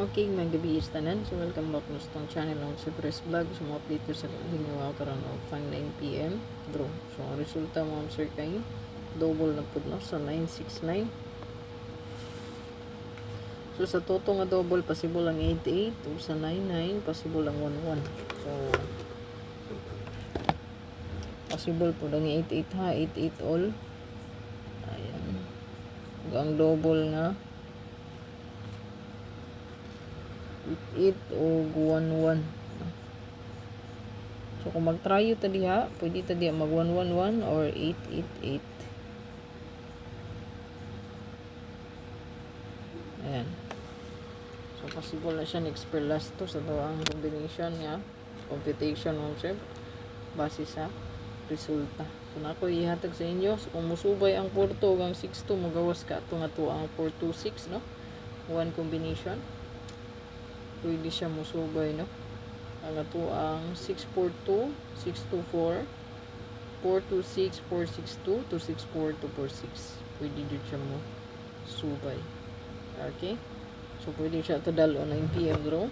Okay, magabi is tanan. So, welcome back na sa tong channel ng Cypress Vlog. So, mga update ko sa ginagawa karon of 9 PM. Draw. So, ang resulta mo sir kay double na pud no sa 969. So, sa toto nga double possible ang 88 o sa 99 possible ang 11. So, possible po ang 88 ha, 88 all. Ayan. Ang double nga 8 o 11. So kung mag-try ta diha, pwede ta diha mag 111 or 888. Ayan. So possible na siya next per last to sa ang combination niya. Computation mo sir base sa resulta. So nako ihatag sa inyo. So kung musubay ang 4-2 hanggang 6-2 magawas ka ato nga to ang 4-2-6 no. One combination. Pwede siya musubay no. Ang ato ang 642, 624, 426, 462, 264, 246. Pwede dito siya mo subay. Okay? So pwede siya ito dalo 9 PM draw.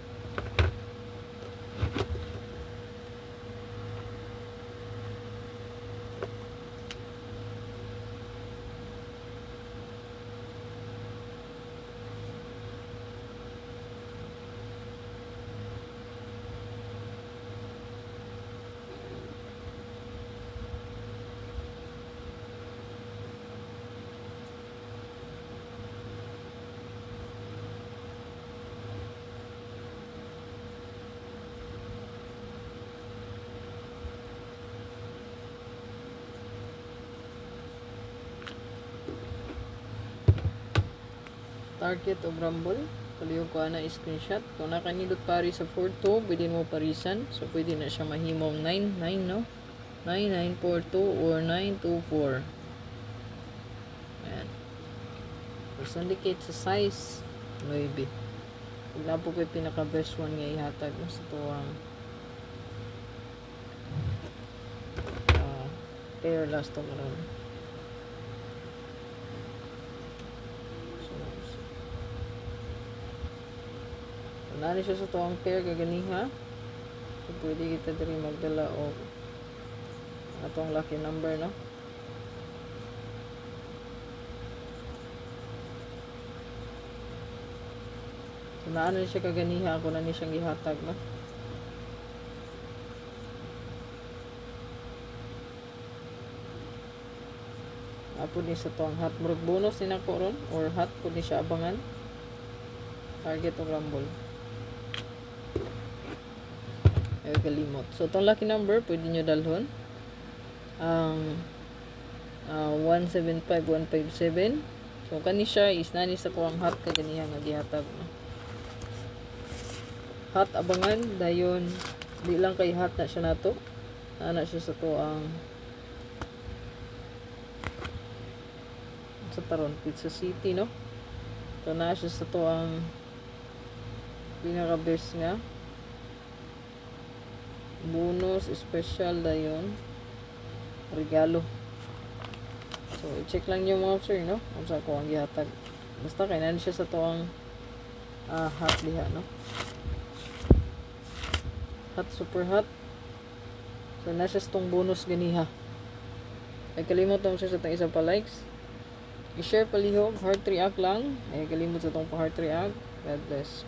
Target of rumble. Palihog ko na screenshot. Kung nakanindot pari sa 4-2, pwede mo parisan. So, pwede na siya mahimong 9-9, no? 9942 or 924. Ayan. So, syndicate sa size, 9. Wala po kayo pinaka-best one nga ihatag mo sa tuwang pair last time around. Nani siya sa tuwang pair kaganiha. So pwede kita diri magdala og atong lucky number no. So naano siya kaganiha ako na ni siyang gihatag no. Apo ni sa tuwang hot murag bonus ni nako ron or hot pud ni siya abangan. Target og rumble. Ay kalimot. So itong lucky number pwede nyo dalhon ang 175157. So kani siya is nani sa kuwang hot kaganiha nga gihatag no? Hot abangan dayon di lang kay hot na siya nato. Ana siya sa to ang sa taron Pizza City no. So na siya sa to ang pinaka best nga bonus special dayon regalo. So i-check lang niyo mga sir no kung sa ko ang gihatag. Basta kay nani siya sa to ang hot diha no. Hot super hot. So nasa tong bonus ganiha. Ay kalimot mo sir sa tong isa pa likes. I-share palihog heart react lang. Ay kalimot sa tong pa heart react. God bless.